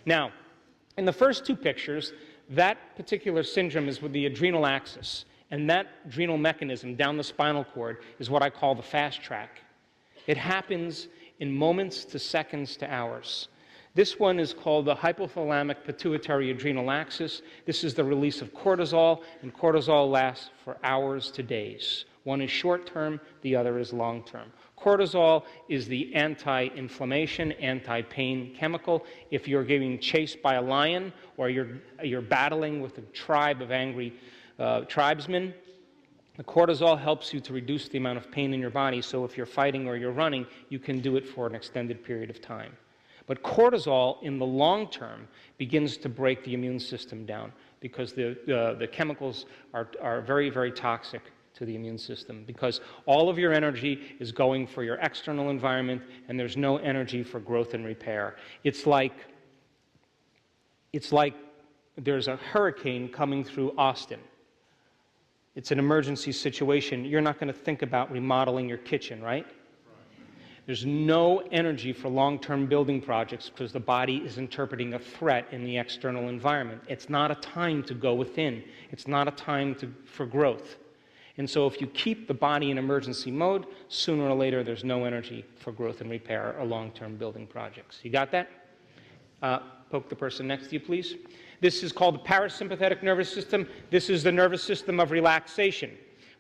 Now, in the first two pictures, that particular syndrome is with the adrenal axis, and that adrenal mechanism down the spinal cord is what I call the fast track. It happens in moments to seconds to hours. This one is called the hypothalamic pituitary adrenal axis. This is the release of cortisol, and cortisol lasts for hours to days. One is short-term, the other is long-term. Cortisol is the anti-inflammation, anti-pain chemical. If you're getting chased by a lion or you're battling with a tribe of angry tribesmen, the cortisol helps you to reduce the amount of pain in your body, so if you're fighting or you're running, you can do it for an extended period of time. But cortisol, in the long term, begins to break the immune system down because the chemicals are very, very toxic to the immune system, because all of your energy is going for your external environment and there's no energy for growth and repair. It's like there's a hurricane coming through Austin. It's an emergency situation. You're not going to think about remodeling your kitchen, right? There's no energy for long-term building projects because the body is interpreting a threat in the external environment. It's not a time to go within. It's not a time for growth. And so if you keep the body in emergency mode, sooner or later there's no energy for growth and repair or long-term building projects. You got that? Poke the person next to you, please. This is called the parasympathetic nervous system. This is the nervous system of relaxation.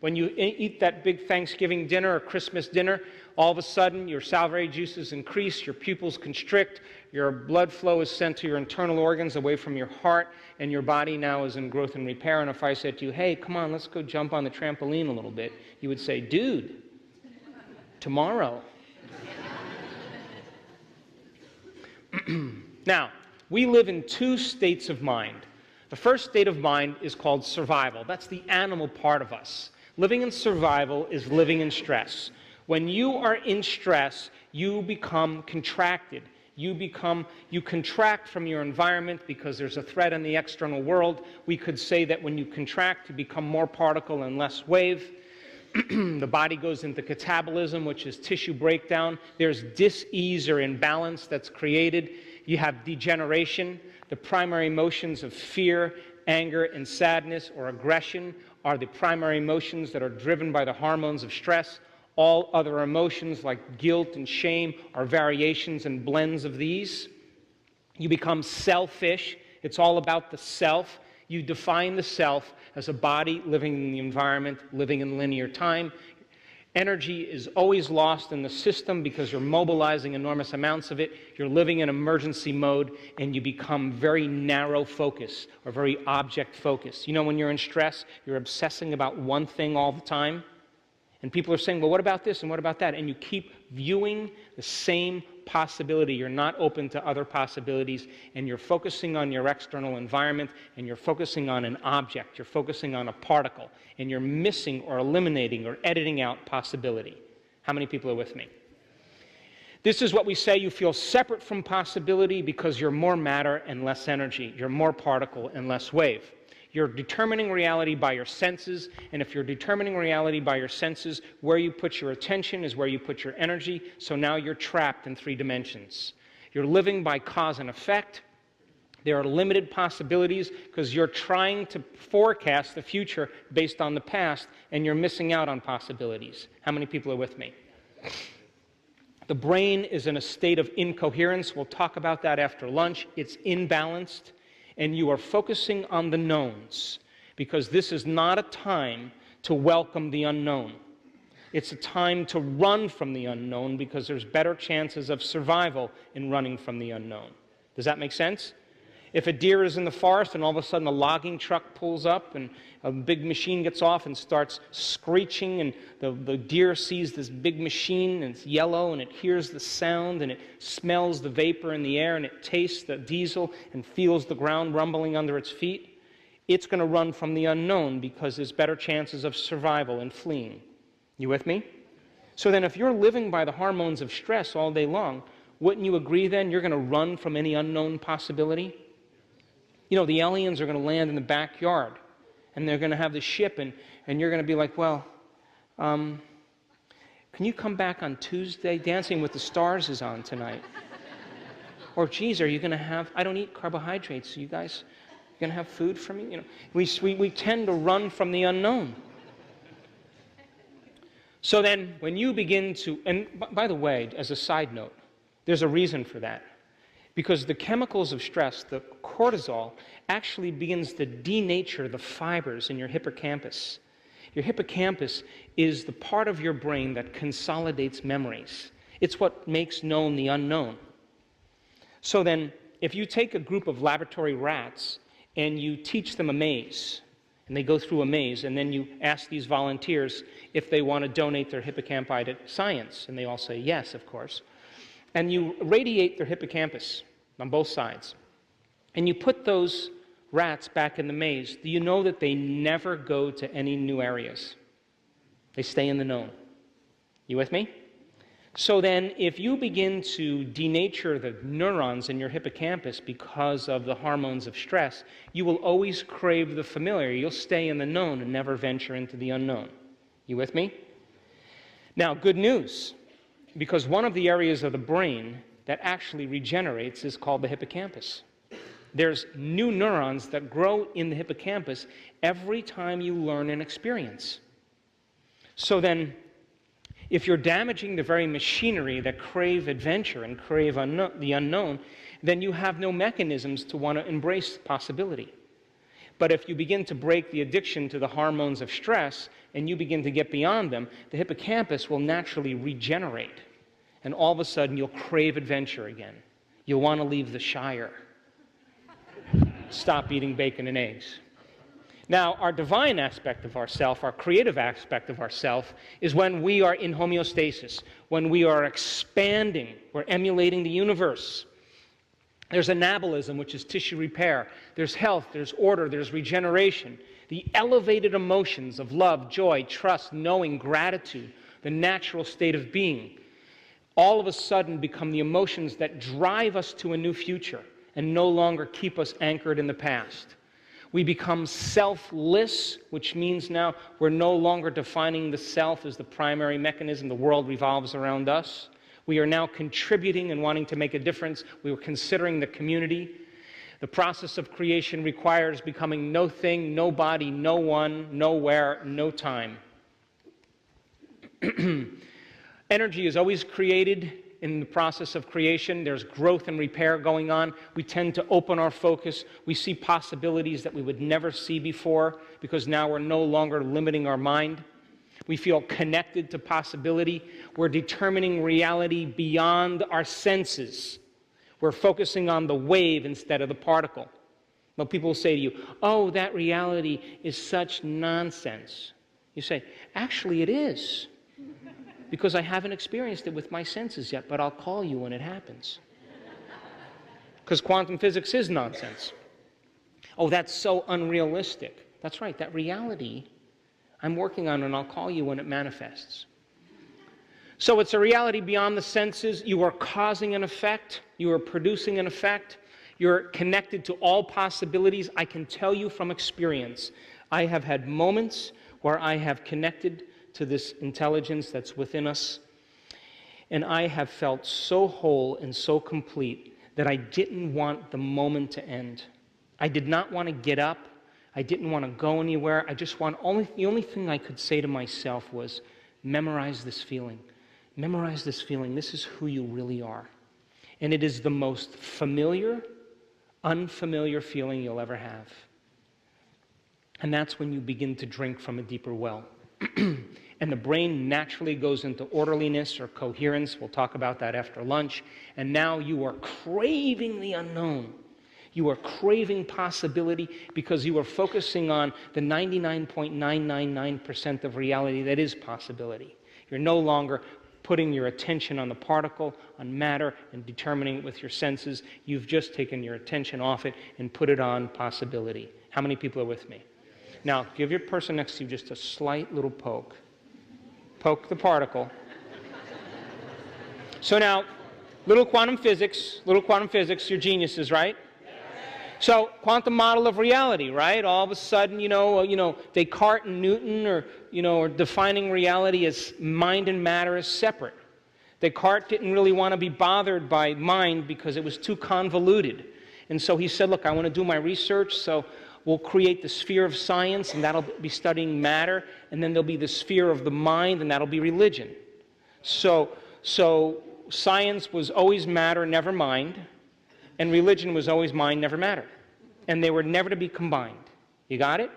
When you eat that big Thanksgiving dinner or Christmas dinner, all of a sudden your salivary juices increase, your pupils constrict, your blood flow is sent to your internal organs away from your heart, and your body now is in growth and repair. And if I said to you, hey, come on, let's go jump on the trampoline a little bit, you would say, dude, tomorrow. Now, we live in two states of mind. The first state of mind is called survival. That's the animal part of us. Living in survival is living in stress. When you are in stress, you become contracted. You contract from your environment because there's a threat in the external world. We could say that when you contract, you become more particle and less wave. The body goes into catabolism, which is tissue breakdown. There's dis-ease or imbalance that's created. You have degeneration. The primary emotions of fear, anger, and sadness or aggression are the primary emotions that are driven by the hormones of stress. All other emotions like guilt and shame are variations and blends of these. You become selfish. It's all about the self. You define the self as a body living in the environment, living in linear time. Energy is always lost in the system because you're mobilizing enormous amounts of it. You're living in emergency mode, and you become very narrow focus or very object focused. You know, when you're in stress, you're obsessing about one thing all the time. And people are saying, well, what about this and what about that? And you keep viewing the same possibility. You're not open to other possibilities, and you're focusing on your external environment, and you're focusing on an object. You're focusing on a particle, and you're missing or eliminating or editing out possibility. How many people are with me? This is what we say: you feel separate from possibility because you're more matter and less energy. You're more particle and less wave. You're determining reality by your senses, and if you're determining reality by your senses, where you put your attention is where you put your energy, so now you're trapped in 3 dimensions. You're living by cause and effect. There are limited possibilities because you're trying to forecast the future based on the past, and you're missing out on possibilities. How many people are with me? The brain is in a state of incoherence. We'll talk about that after lunch. It's imbalanced. And you are focusing on the knowns, because this is not a time to welcome the unknown. It's a time to run from the unknown because there's better chances of survival in running from the unknown. Does that make sense? If a deer is in the forest and all of a sudden a logging truck pulls up and a big machine gets off and starts screeching, and the deer sees this big machine and it's yellow and it hears the sound and it smells the vapor in the air and it tastes the diesel and feels the ground rumbling under its feet, it's going to run from the unknown because there's better chances of survival and fleeing. You with me? So then if you're living by the hormones of stress all day long, wouldn't you agree then you're going to run from any unknown possibility? You know, the aliens are going to land in the backyard, and they're going to have the ship, and you're going to be like, well, can you come back on Tuesday? Dancing with the Stars is on tonight. Or, geez, are you going to have, I don't eat carbohydrates, so you guys, you're going to have food for me? You know, we tend to run from the unknown. So then, when you begin to, and by the way, as a side note, there's a reason for that. Because the chemicals of stress, the cortisol, actually begins to denature the fibers in your hippocampus. Your hippocampus is the part of your brain that consolidates memories. It's what makes known the unknown. So then, if you take a group of laboratory rats and you teach them a maze, and they go through a maze, and then you ask these volunteers if they want to donate their hippocampi to science, and they all say yes, of course, and you radiate their hippocampus on both sides, and you put those rats back in the maze, do you know that they never go to any new areas? They stay in the known. You with me? So then, if you begin to denature the neurons in your hippocampus because of the hormones of stress, you will always crave the familiar. You'll stay in the known and never venture into the unknown. You with me? Now, good news, because one of the areas of the brain that actually regenerates is called the hippocampus. There's new neurons that grow in the hippocampus every time you learn an experience. So then, if you're damaging the very machinery that crave adventure and crave the unknown, then you have no mechanisms to want to embrace possibility. But if you begin to break the addiction to the hormones of stress and you begin to get beyond them, the hippocampus will naturally regenerate. And all of a sudden, you'll crave adventure again. You'll want to leave the Shire. Stop eating bacon and eggs. Now, our divine aspect of ourself, our creative aspect of ourself, is when we are in homeostasis, when we are expanding, we're emulating the universe. There's anabolism, which is tissue repair. There's health, there's order, there's regeneration. The elevated emotions of love, joy, trust, knowing, gratitude, the natural state of being, all of a sudden become the emotions that drive us to a new future and no longer keep us anchored in the past. We become selfless, which means now we're no longer defining the self as the primary mechanism. The world revolves around us. We are now contributing and wanting to make a difference. We are considering the community. The process of creation requires becoming no thing, nobody, no one, nowhere, no time. Energy is always created in the process of creation. There's growth and repair going on. We tend to open our focus. We see possibilities that we would never see before because now we're no longer limiting our mind. We feel connected to possibility. We're determining reality beyond our senses. We're focusing on the wave instead of the particle. Well, people will say to you, oh, that reality is such nonsense. You say, actually it is. Because I haven't experienced it with my senses yet, but I'll call you when it happens. Because quantum physics is nonsense. Oh, that's so unrealistic. That's right, that reality I'm working on, and I'll call you when it manifests. So it's a reality beyond the senses. You are causing an effect. You are producing an effect. You're connected to all possibilities. I can tell you from experience, I have had moments where I have connected to this intelligence that's within us, and I have felt so whole and so complete that I didn't want the moment to end. I did not want to get up. I didn't want to go anywhere. I just the only thing I could say to myself was, memorize this feeling. Memorize this feeling. This is who you really are. And it is the most familiar, unfamiliar feeling you'll ever have. And that's when you begin to drink from a deeper well. And the brain naturally goes into orderliness or coherence. We'll talk about that after lunch. And now you are craving the unknown. You are craving possibility because you are focusing on the 99.999% of reality that is possibility. You're no longer putting your attention on the particle, on matter, and determining it with your senses. You've just taken your attention off it and put it on possibility. How many people are with me? Now, give your person next to you just a slight little poke. Poke the particle. So now, little quantum physics, you're geniuses, right? So, quantum model of reality, right? All of a sudden, Descartes and Newton are defining reality as mind and matter as separate. Descartes didn't really want to be bothered by mind because it was too convoluted. And so he said, look, I want to do my research, so we'll create the sphere of science, and that'll be studying matter, and then there'll be the sphere of the mind, and that'll be religion. So science was always matter, never mind, and religion was always mind, never matter. And they were never to be combined. You got it?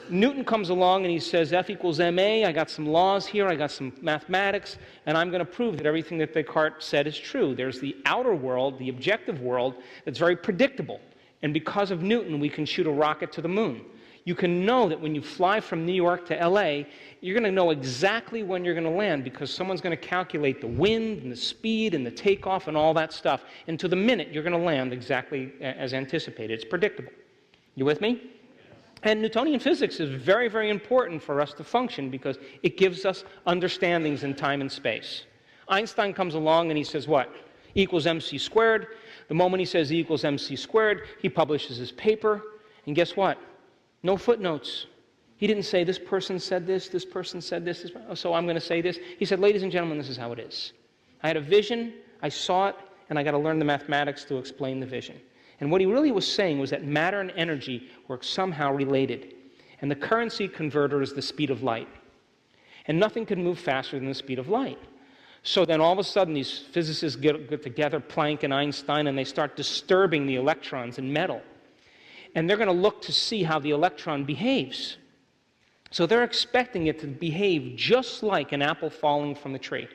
Newton comes along and he says, F equals ma, I got some laws here, I got some mathematics, and I'm going to prove that everything that Descartes said is true. There's the outer world, the objective world, that's very predictable. And because of Newton, we can shoot a rocket to the moon. You can know that when you fly from New York to LA, you're going to know exactly when you're going to land because someone's going to calculate the wind and the speed and the takeoff and all that stuff. And to the minute, you're going to land exactly as anticipated. It's predictable. You with me? And Newtonian physics is very, very important for us to function because it gives us understandings in time and space. Einstein comes along and he says what? E equals mc squared. The moment he says E equals mc squared, he publishes his paper. And guess what? No footnotes. He didn't say this person said this person said this, so I'm going to say this. He said, ladies and gentlemen, this is how it is. I had a vision, I saw it, and I got to learn the mathematics to explain the vision. And what he really was saying was that matter and energy were somehow related. And the currency converter is the speed of light. And nothing can move faster than the speed of light. So then all of a sudden these physicists get together, Planck and Einstein, and they start disturbing the electrons in metal. And they're going to look to see how the electron behaves. So they're expecting it to behave just like an apple falling from the tree,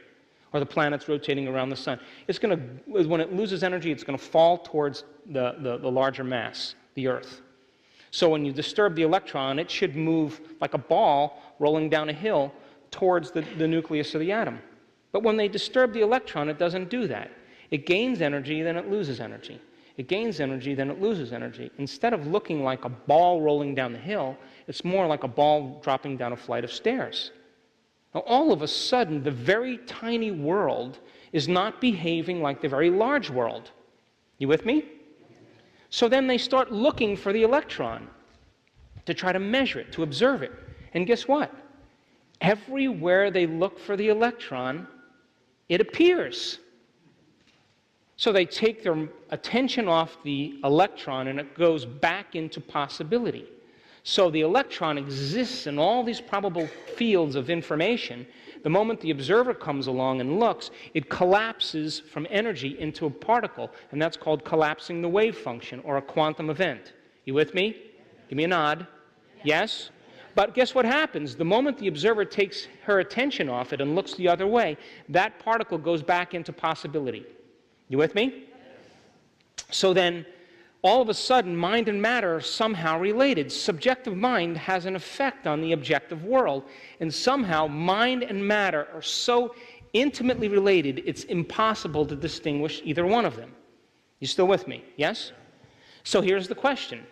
or the planets rotating around the sun. It's going to, when it loses energy, it's going to fall towards the larger mass, the Earth. So when you disturb the electron, it should move like a ball rolling down a hill towards the nucleus of the atom. But when they disturb the electron, it doesn't do that. It gains energy, then it loses energy. It gains energy, then it loses energy. Instead of looking like a ball rolling down the hill, it's more like a ball dropping down a flight of stairs. Now, all of a sudden, the very tiny world is not behaving like the very large world. You with me? So then they start looking for the electron to try to measure it, to observe it. And guess what? Everywhere they look for the electron, it appears. So they take their attention off the electron and it goes back into possibility. So the electron exists in all these probable fields of information. The moment the observer comes along and looks, it collapses from energy into a particle, and that's called collapsing the wave function, or a quantum event. You with me? Give me a nod. Yes? But guess what happens? The moment the observer takes her attention off it and looks the other way, that particle goes back into possibility. You with me? So then, all of a sudden, mind and matter are somehow related. Subjective mind has an effect on the objective world, and somehow mind and matter are so intimately related, it's impossible to distinguish either one of them. You still with me? Yes? So here's the question.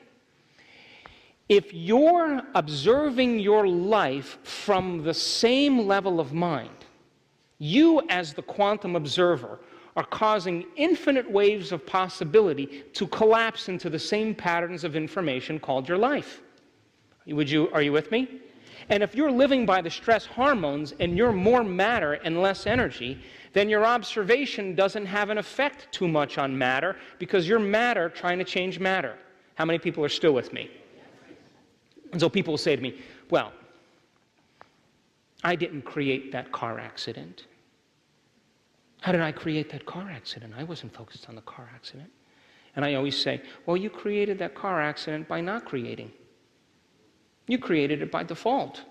If you're observing your life from the same level of mind, you as the quantum observer are causing infinite waves of possibility to collapse into the same patterns of information called your life. Are you with me? And if you're living by the stress hormones and you're more matter and less energy, then your observation doesn't have an effect too much on matter because you're matter trying to change matter. How many people are still with me? And so people will say to me, well, I didn't create that car accident. How did I create that car accident? I wasn't focused on the car accident. And I always say, well, you created that car accident by not creating. You created it by default.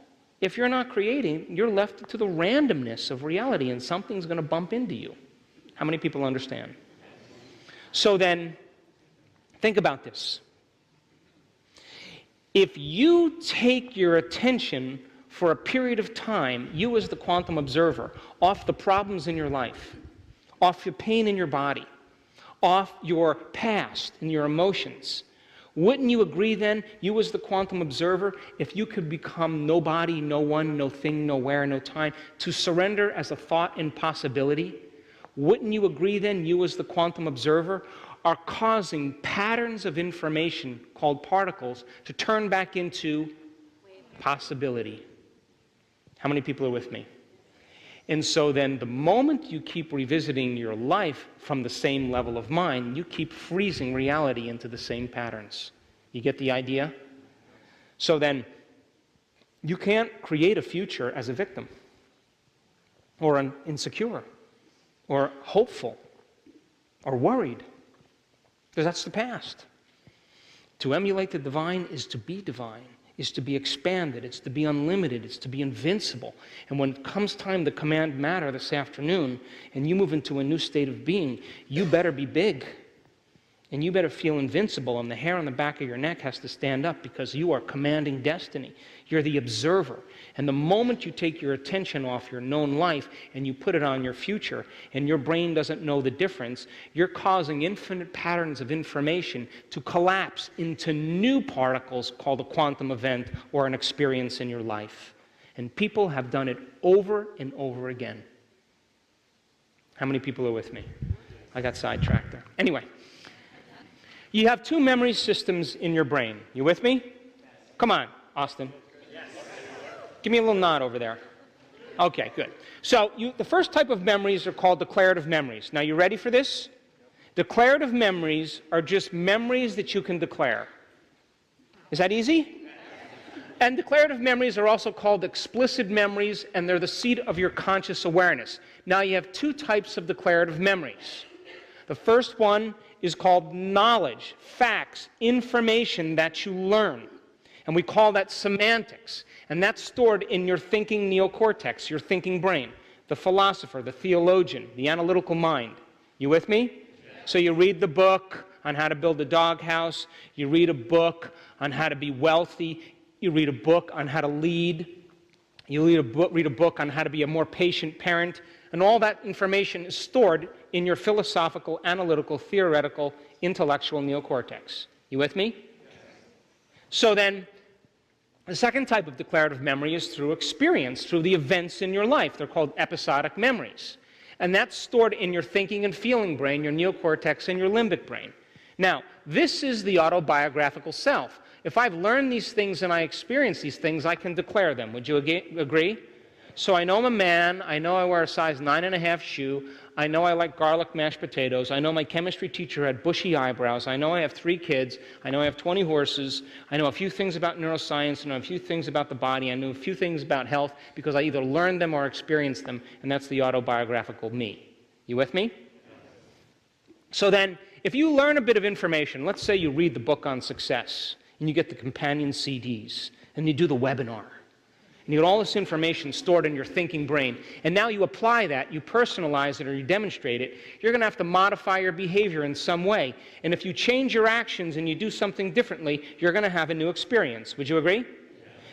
If you're not creating, you're left to the randomness of reality and something's going to bump into you. How many people understand? So then, think about this. If you take your attention for a period of time, you as the quantum observer, off the problems in your life, off your pain in your body, off your past and your emotions, wouldn't you agree then, you as the quantum observer, if you could become nobody, no one, no thing, nowhere, no time, to surrender as a thought in possibility, wouldn't you agree then, you as the quantum observer, are causing patterns of information called particles to turn back into possibility? How many people are with me? And so then the moment you keep revisiting your life from the same level of mind, you keep freezing reality into the same patterns. You get the idea? So then you can't create a future as a victim or an insecure or hopeful or worried, because that's the past. To emulate the divine is to be divine, is to be expanded, it's to be unlimited, it's to be invincible. And when it comes time to command matter this afternoon, and you move into a new state of being, you better be big. And you better feel invincible, and the hair on the back of your neck has to stand up because you are commanding destiny. You're the observer. And the moment you take your attention off your known life and you put it on your future, and your brain doesn't know the difference, you're causing infinite patterns of information to collapse into new particles called a quantum event or an experience in your life. And people have done it over and over again. How many people are with me? I got sidetracked there. Anyway. You have two memory systems in your brain. You with me? Come on, Austin. Yes. Give me a little nod over there. Okay, good. So the first type of memories are called declarative memories. Now, you ready for this? Declarative memories are just memories that you can declare. Is that easy? And declarative memories are also called explicit memories, and they're the seat of your conscious awareness. Now, you have two types of declarative memories. The first one is called knowledge, facts, information that you learn. And we call that semantics. And that's stored in your thinking neocortex, your thinking brain, the philosopher, the theologian, the analytical mind. You with me? Yes. So you read the book on how to build a doghouse. You read a book on how to be wealthy. You read a book on how to lead. You read a book on how to be a more patient parent. And all that information is stored in your philosophical, analytical, theoretical, intellectual neocortex. You with me? So then, the second type of declarative memory is through experience, through the events in your life. They're called episodic memories. And that's stored in your thinking and feeling brain, your neocortex, and your limbic brain. Now, this is the autobiographical self. If I've learned these things and I experience these things, I can declare them. Would you agree? So I know I'm a man, I know I wear a size 9.5 shoe, I know I like garlic mashed potatoes, I know my chemistry teacher had bushy eyebrows, I know I have 3 kids, I know I have 20 horses, I know a few things about neuroscience, I know a few things about the body, I know a few things about health because I either learned them or experienced them, and that's the autobiographical me. You with me? So then, if you learn a bit of information, let's say you read the book on success, and you get the companion CDs, and you do the webinar, and you get all this information stored in your thinking brain, and now you apply that, you personalize it, or you demonstrate it, you're going to have to modify your behavior in some way. And if you change your actions and you do something differently, you're going to have a new experience. Would you agree? Yes.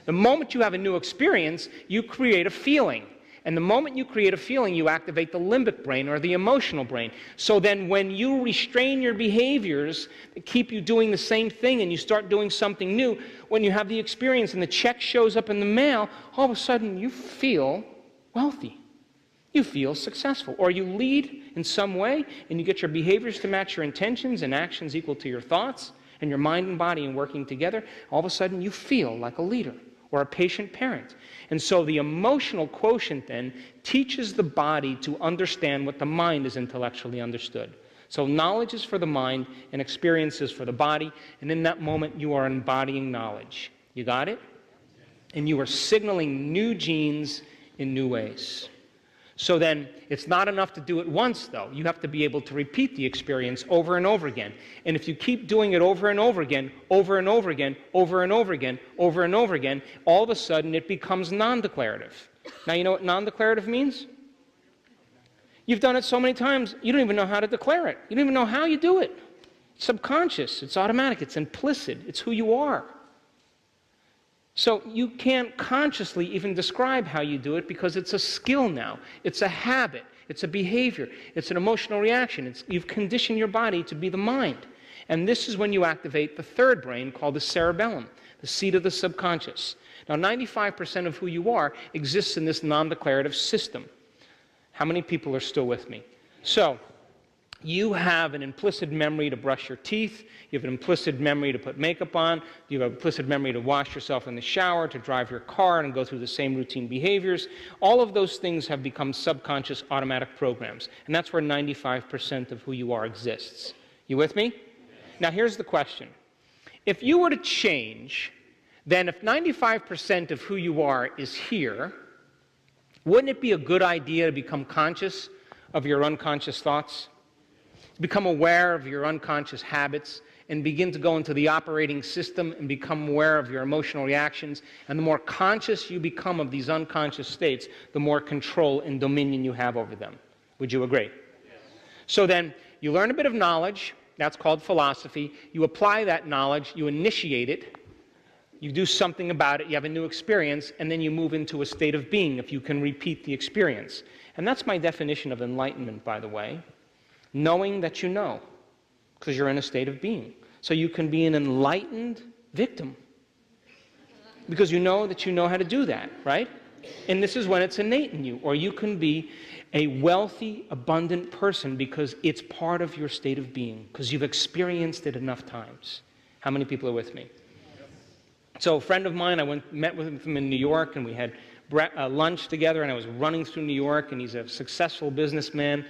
The moment you have a new experience, you create a feeling. And the moment you create a feeling, you activate the limbic brain or the emotional brain. So then when you restrain your behaviors that keep you doing the same thing and you start doing something new, when you have the experience and the check shows up in the mail, all of a sudden you feel wealthy. You feel successful. Or you lead in some way and you get your behaviors to match your intentions and actions equal to your thoughts and your mind and body and working together. All of a sudden you feel like a leader or a patient parent. And so the emotional quotient then teaches the body to understand what the mind is intellectually understood. So knowledge is for the mind and experience is for the body, and in that moment you are embodying knowledge. You got it? And you are signaling new genes in new ways. So then, it's not enough to do it once, though. You have to be able to repeat the experience over and over again. And if you keep doing it over and over again, over and over again, over and over again, over and over again, all of a sudden it becomes non-declarative. Now, you know what non-declarative means? You've done it so many times, you don't even know how to declare it. You don't even know how you do it. It's subconscious, it's automatic, it's implicit, it's who you are. So you can't consciously even describe how you do it because it's a skill now. It's a habit. It's a behavior. It's an emotional reaction. You've conditioned your body to be the mind. And this is when you activate the third brain called the cerebellum, the seat of the subconscious. Now, 95% of who you are exists in this non-declarative system. How many people are still with me? So, you have an implicit memory to brush your teeth, you have an implicit memory to put makeup on, you have an implicit memory to wash yourself in the shower, to drive your car and go through the same routine behaviors. All of those things have become subconscious automatic programs, and that's where 95% of who you are exists. You with me? Now here's the question. If you were to change, then if 95% of who you are is here, wouldn't it be a good idea to become conscious of your unconscious thoughts? Become aware of your unconscious habits and begin to go into the operating system and become aware of your emotional reactions. And the more conscious you become of these unconscious states, the more control and dominion you have over them. Would you agree? Yes. So then, you learn a bit of knowledge, that's called philosophy. You apply that knowledge, you initiate it, you do something about it, you have a new experience, and then you move into a state of being if you can repeat the experience. And that's my definition of enlightenment, by the way. Knowing that you know, because you're in a state of being. So you can be an enlightened victim, because you know that you know how to do that, right? And this is when it's innate in you. Or you can be a wealthy, abundant person because it's part of your state of being, because you've experienced it enough times. How many people are with me? So a friend of mine, I met with him in New York, and we had lunch together, and I was running through New York, and he's a successful businessman.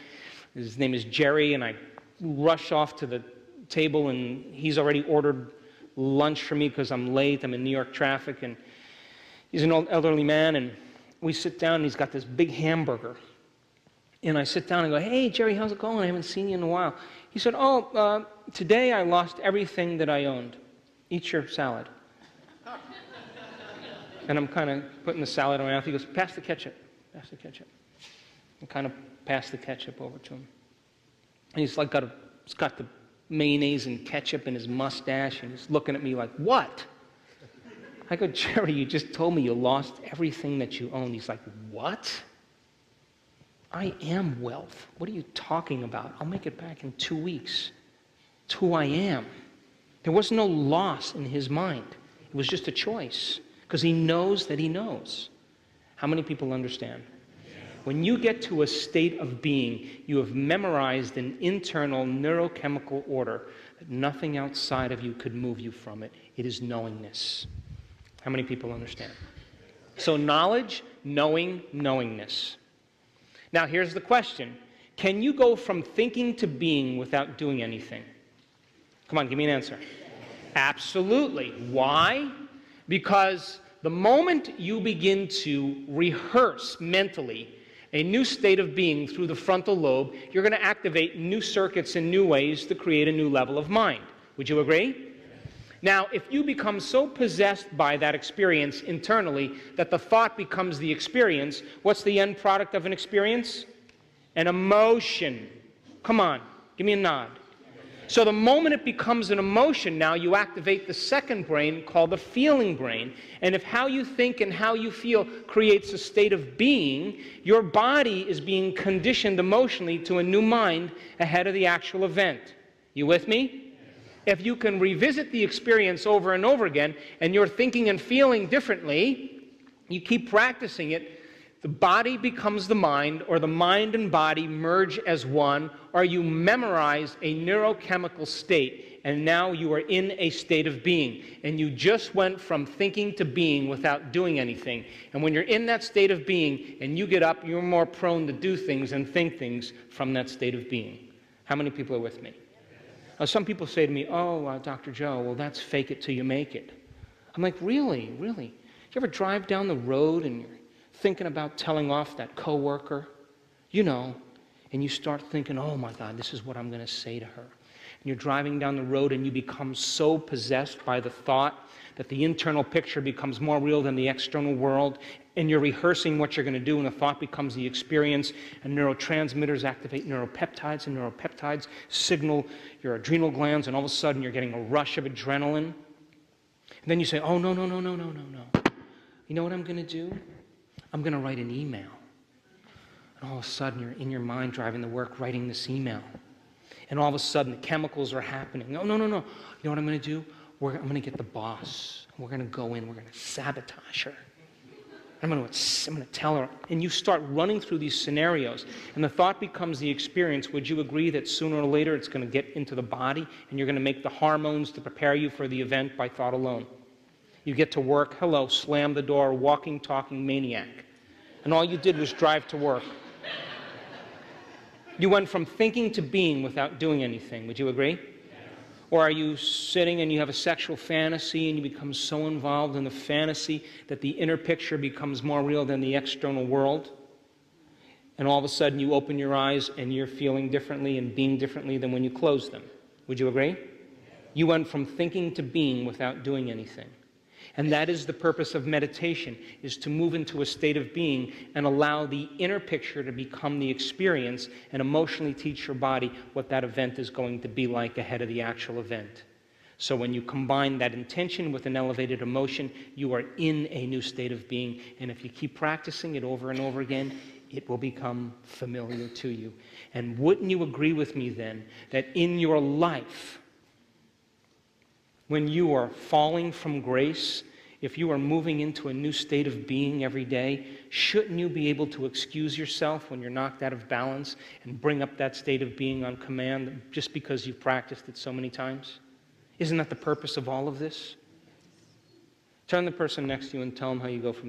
His name is Jerry, and I rush off to the table, and he's already ordered lunch for me because I'm late. I'm in New York traffic, and he's an old elderly man, and we sit down, and he's got this big hamburger. And I sit down and go, "Hey, Jerry, how's it going? I haven't seen you in a while." He said, "Today I lost everything that I owned. Eat your salad." And I'm kind of putting the salad in my mouth. He goes, "Pass the ketchup, pass the ketchup." And kind of pass the ketchup over to him. And he's like he's got the mayonnaise and ketchup in his mustache, and he's looking at me like, "What?" I go, "Jerry, you just told me you lost everything that you own." He's like, "What? I am wealth. What are you talking about? I'll make it back in 2 weeks. It's who I am." There was no loss in his mind. It was just a choice, because he knows that he knows. How many people understand? When you get to a state of being, you have memorized an internal neurochemical order that nothing outside of you could move you from it. It is knowingness. How many people understand? So knowledge, knowing, knowingness. Now here's the question. Can you go from thinking to being without doing anything? Come on, give me an answer. Absolutely. Why? Because the moment you begin to rehearse mentally a new state of being through the frontal lobe, you're going to activate new circuits in new ways to create a new level of mind. Would you agree? Now, if you become so possessed by that experience internally that the thought becomes the experience, what's the end product of an experience? An emotion. Come on, give me a nod. So the moment it becomes an emotion, now you activate the second brain called the feeling brain. And if how you think and how you feel creates a state of being, your body is being conditioned emotionally to a new mind ahead of the actual event. You with me? If you can revisit the experience over and over again, and you're thinking and feeling differently, you keep practicing it, the body becomes the mind, or the mind and body merge as one, or you memorize a neurochemical state, and now you are in a state of being. And you just went from thinking to being without doing anything. And when you're in that state of being, and you get up, you're more prone to do things and think things from that state of being. How many people are with me? Now, some people say to me, "Oh, Dr. Joe, well, that's fake it till you make it." I'm like, really? Really? You ever drive down the road and you're thinking about telling off that coworker, and you start thinking, "Oh my God, this is what I'm going to say to her." And you're driving down the road and you become so possessed by the thought that the internal picture becomes more real than the external world, and you're rehearsing what you're going to do, and the thought becomes the experience, and neurotransmitters activate neuropeptides, and neuropeptides signal your adrenal glands, and all of a sudden you're getting a rush of adrenaline. And then you say, "Oh, no. You know what I'm going to do? I'm going to write an email." And all of a sudden, you're in your mind driving to work, writing this email. And all of a sudden, the chemicals are happening. No. You know what I'm going to do? I'm going to get the boss. We're going to go in. We're going to sabotage her. I'm going to tell her. And you start running through these scenarios, and the thought becomes the experience. Would you agree that sooner or later it's going to get into the body, and you're going to make the hormones to prepare you for the event by thought alone? You get to work, hello, slam the door, walking, talking maniac. And all you did was drive to work. You went from thinking to being without doing anything. Would you agree? Or are you sitting and you have a sexual fantasy and you become so involved in the fantasy that the inner picture becomes more real than the external world? And all of a sudden you open your eyes and you're feeling differently and being differently than when you close them. Would you agree? You went from thinking to being without doing anything. And that is the purpose of meditation, is to move into a state of being and allow the inner picture to become the experience and emotionally teach your body what that event is going to be like ahead of the actual event. So when you combine that intention with an elevated emotion, you are in a new state of being. And if you keep practicing it over and over again, it will become familiar to you. And wouldn't you agree with me then that in your life, when you are falling from grace, if you are moving into a new state of being every day, shouldn't you be able to excuse yourself when you're knocked out of balance and bring up that state of being on command just because you've practiced it so many times? Isn't that the purpose of all of this? Turn to the person next to you and tell them how you go from